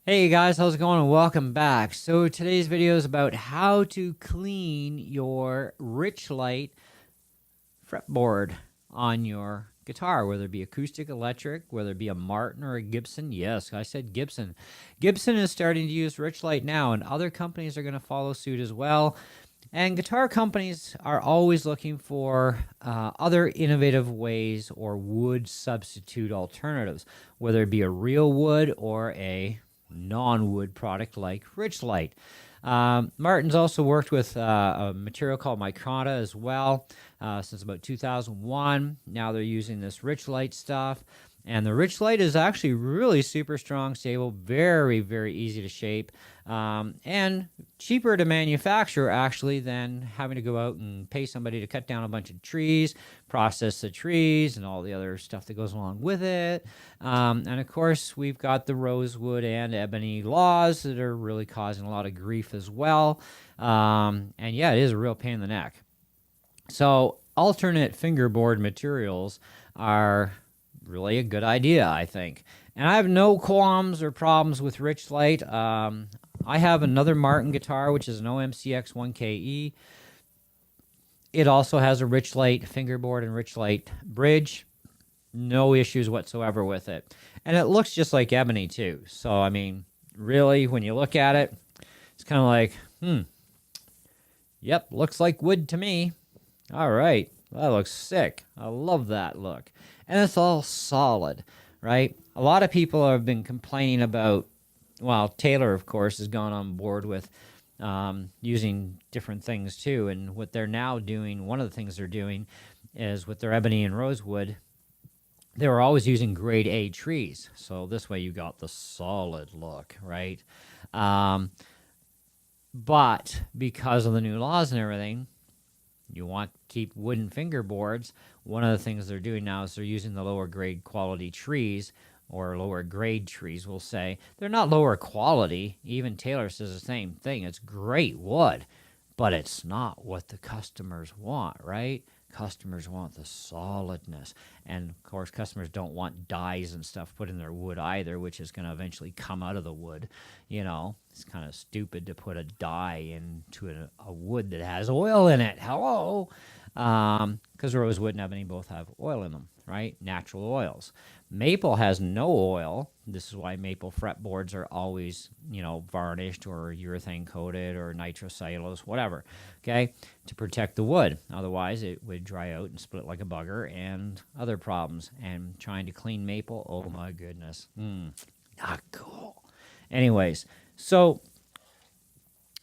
Hey guys, how's it going and welcome back. So today's video is about how to clean your Richlite fretboard on your guitar, whether it be acoustic, electric, whether it be a Martin or a Gibson. Yes, I said Gibson. Gibson is starting to use Richlite now, and other companies are going to follow suit as well. And guitar companies are always looking for other innovative ways or wood substitute alternatives, whether it be a real wood or a non-wood product like Richlite. Martin's also worked with a material called Micarta as well since about 2001. Now they're using this Richlite stuff. And the Richlite is actually really super strong, stable, very, very easy to shape, and cheaper to manufacture actually than having to go out and pay somebody to cut down a bunch of trees, process the trees, and all the other stuff that goes along with it. And of course, we've got the rosewood and ebony laws that are really causing a lot of grief as well. And yeah, it is a real pain in the neck. So alternate fingerboard materials are really a good idea, I think. And I have no qualms or problems with Richlite. I have another Martin guitar, which is an OMCX 1KE. It also has a Richlite fingerboard and Richlite bridge. No issues whatsoever with it. And it looks just like ebony too. So, I mean, really, when you look at it, it's kind of like, yep, looks like wood to me. All right, that looks sick. I love that look. And it's all solid, right? A lot of people have been complaining about, well, Taylor, of course, has gone on board with using different things too. And what they're now doing, one of the things they're doing is with their ebony and rosewood, they were always using grade A trees. So this way you got the solid look, right? But because of the new laws and everything, you want to keep wooden fingerboards. One of the things they're doing now is they're using the lower grade quality trees, or lower grade trees, we'll say. They're not lower quality. Even Taylor says the same thing. It's great wood, but it's not what the customers want, right? Customers want the solidness. And of course, customers don't want dyes and stuff put in their wood either, which is going to eventually come out of the wood. You know, it's kind of stupid to put a dye into a wood that has oil in it. Hello? Because rosewood and ebony both have oil in them, right? Natural oils. Maple has no oil. This is why maple fretboards are always, varnished or urethane coated or nitrocellulose, whatever, okay, to protect the wood. Otherwise, it would dry out and split like a bugger and other problems. And trying to clean maple, oh my goodness, not cool. Anyways, so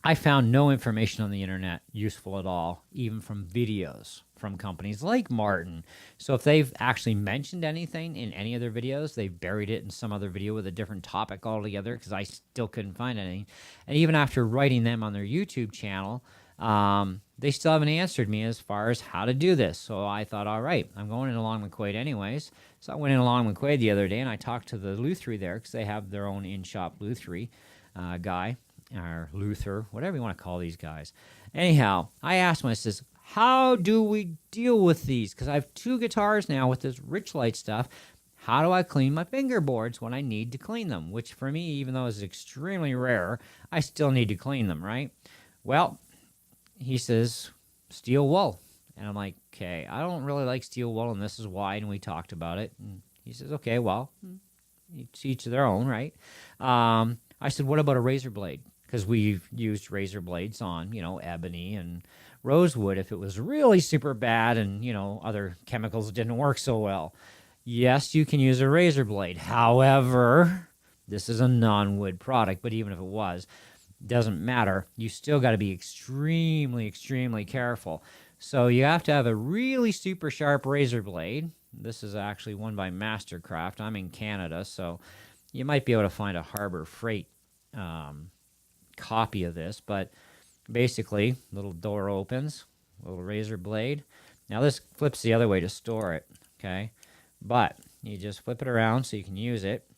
I found no information on the internet useful at all, even from videos from companies like Martin. So if they've actually mentioned anything in any of their videos, they've buried it in some other video with a different topic altogether, because I still couldn't find anything. And even after writing them on their YouTube channel, they still haven't answered me as far as how to do this. So I thought, all right, I'm going in along McQuaid anyways. So I went in along McQuaid the other day, and I talked to the Lutherie there, because they have their own in-shop Lutherie guy, or Luther, whatever you want to call these guys. Anyhow, I asked him, I says, how do we deal with these? Because I have two guitars now with this Richlite stuff. How do I clean my fingerboards when I need to clean them? Which for me, even though it's extremely rare, I still need to clean them, right? Well, he says, steel wool. And I'm like, okay, I don't really like steel wool, and this is why, and we talked about it. And he says, okay, well, each to their own, right? I said, what about a razor blade? Because we've used razor blades on, ebony and rosewood if it was really super bad and, other chemicals didn't work so well. Yes, you can use a razor blade. However, this is a non-wood product, but even if it was, doesn't matter. You still got to be extremely, extremely careful. So you have to have a really super sharp razor blade. This is actually one by Mastercraft. I'm in Canada, so you might be able to find a Harbor Freight copy of this, but basically, little door opens, little razor blade. Now this flips the other way to store it, okay? But you just flip it around so you can use it,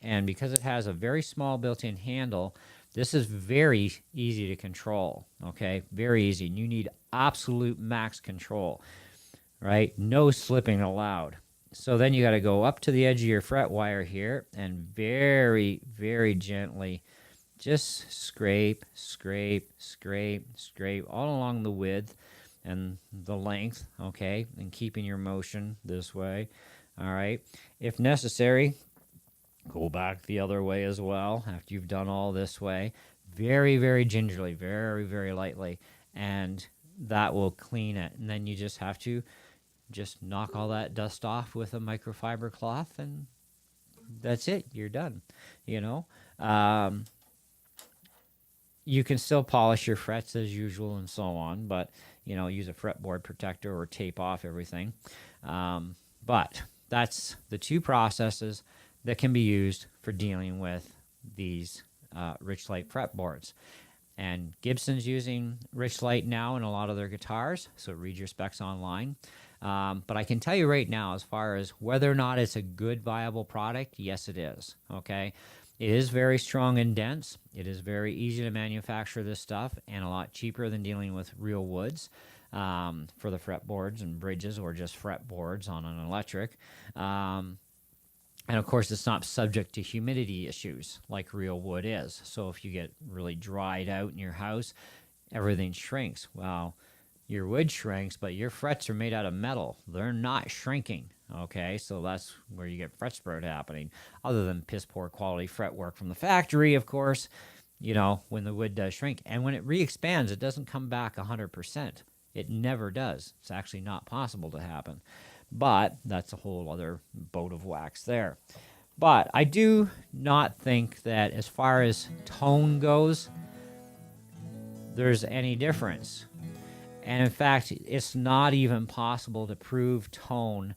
and because it has a very small built-in handle, this is very easy to control, okay? Very easy, and you need absolute max control, right? No slipping allowed. So then you got to go up to the edge of your fret wire here and very, very gently just scrape, scrape, scrape, scrape all along the width and the length, okay, and keeping your motion this way. All right. If necessary, go back the other way as well after you've done all this way. Very, very gingerly, very, very lightly, and that will clean it. And then you just have to just knock all that dust off with a microfiber cloth, and that's it. You're done, you know. You can still polish your frets as usual and so on, but, you know, use a fretboard protector or tape off everything. But that's the two processes that can be used for dealing with these Richlite fretboards. And Gibson's using Richlite now in a lot of their guitars, so read your specs online. But I can tell you right now, as far as whether or not it's a good, viable product, yes, it is, okay? It is very strong and dense. It is very easy to manufacture this stuff and a lot cheaper than dealing with real woods for the fretboards and bridges or just fretboards on an electric. And of course, it's not subject to humidity issues like real wood is. So if you get really dried out in your house, everything shrinks. Well, your wood shrinks, but your frets are made out of metal. They're not shrinking, okay? So that's where you get fret spread happening. Other than piss poor quality fretwork from the factory, of course, you know, when the wood does shrink. And when it re-expands, it doesn't come back 100%. It never does. It's actually not possible to happen. But that's a whole other boat of wax there. But I do not think that as far as tone goes, there's any difference. And in fact, it's not even possible to prove tone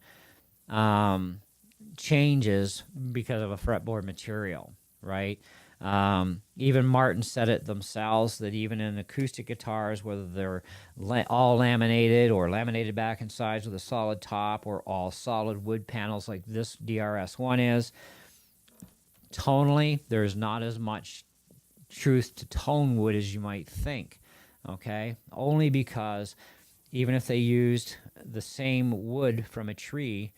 changes because of a fretboard material, right? Even Martin said it themselves that even in acoustic guitars, whether they're all laminated or laminated back and sides with a solid top or all solid wood panels like this DRS1 is, tonally, there's not as much truth to tone wood as you might think, okay? Only because even if they used the same wood from a tree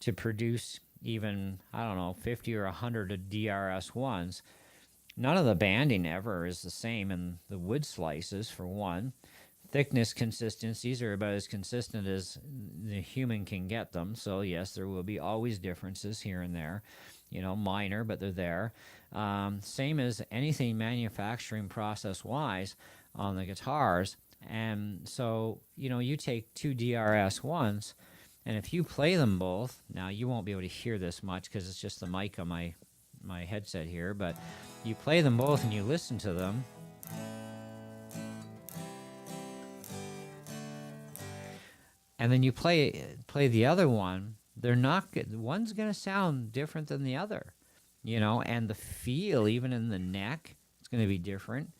to produce even, I don't know, 50 or 100 of DRS1s, none of the banding ever is the same in the wood slices, for one. Thickness consistencies are about as consistent as the human can get them. So, yes, there will be always differences here and there, you know, minor, but they're there. Same as anything manufacturing process-wise on the guitars. And so, you know, you take two DRS1s, and if you play them both, now you won't be able to hear this much because it's just the mic on my headset here, but you play them both and you listen to them, and then you play the other one, they're not good. One's going to sound different than the other, you know, and the feel, even in the neck, it's going to be different,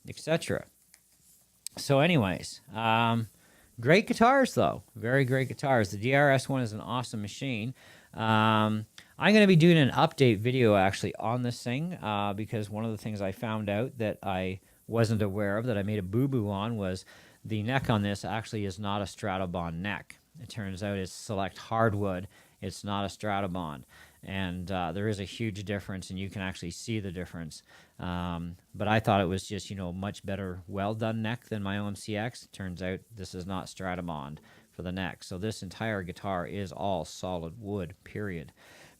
etc. So anyways, great guitars, though. Very great guitars. The DRS1 is an awesome machine. I'm going to be doing an update video, actually, on this thing because one of the things I found out that I wasn't aware of, that I made a boo-boo on, was the neck on this actually is not a Stratobond neck. It turns out it's select hardwood. It's not a Stratobond. And there is a huge difference, and you can actually see the difference. But I thought it was just, you know, much better well-done neck than my OMCX. Turns out this is not Stratobond for the neck. So this entire guitar is all solid wood, period.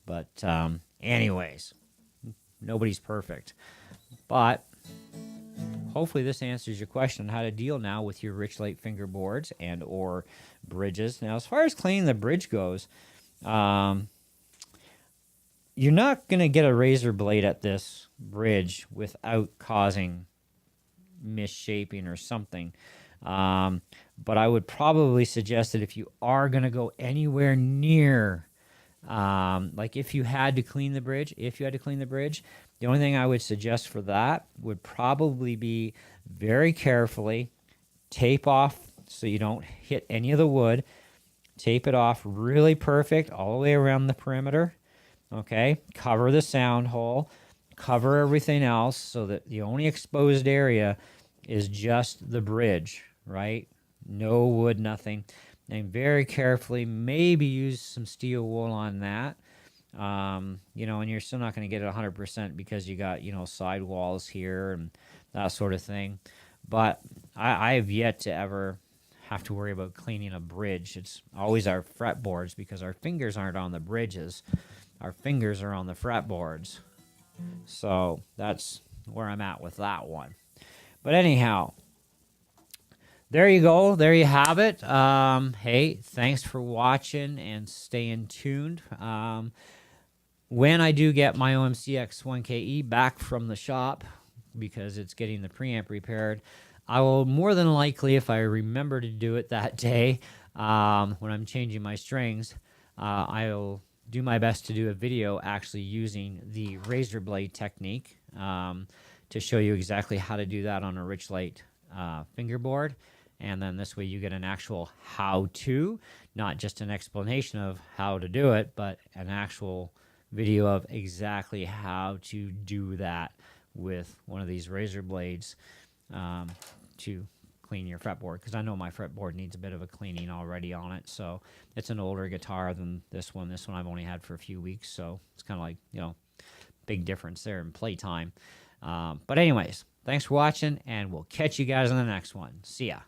But anyways, nobody's perfect. But hopefully this answers your question on how to deal now with your Richlite fingerboards and or bridges. Now, as far as cleaning the bridge goes, you're not going to get a razor blade at this bridge without causing misshaping or something. But I would probably suggest that if you are going to go anywhere near, like if you had to clean the bridge, the only thing I would suggest for that would probably be very carefully tape off so you don't hit any of the wood. Tape it off really perfect all the way around the perimeter. Okay, cover the sound hole, cover everything else so that the only exposed area is just the bridge, right? No wood, nothing. and very carefully, maybe use some steel wool on that. You know, and you're still not going to get it 100% because you got, you know, sidewalls here and that sort of thing. But I have yet to ever have to worry about cleaning a bridge. It's always our fretboards because our fingers aren't on the bridges. Our fingers are on the fretboards. So that's where I'm at with that one. But anyhow, there you go. There you have it. Hey, thanks for watching and staying tuned. When I do get my OMC X1KE back from the shop, because it's getting the preamp repaired, I will more than likely, if I remember to do it that day, when I'm changing my strings, I'll do my best to do a video actually using the razor blade technique to show you exactly how to do that on a Richlite fingerboard. And then this way you get an actual how-to, not just an explanation of how to do it, but an actual video of exactly how to do that with one of these razor blades to clean your fretboard, because I know my fretboard needs a bit of a cleaning already on it. So it's an older guitar than this one. This one I've only had for a few weeks, so it's kind of like, you know, big difference there in playtime. But anyways, thanks for watching, and we'll catch you guys on the next one. See ya.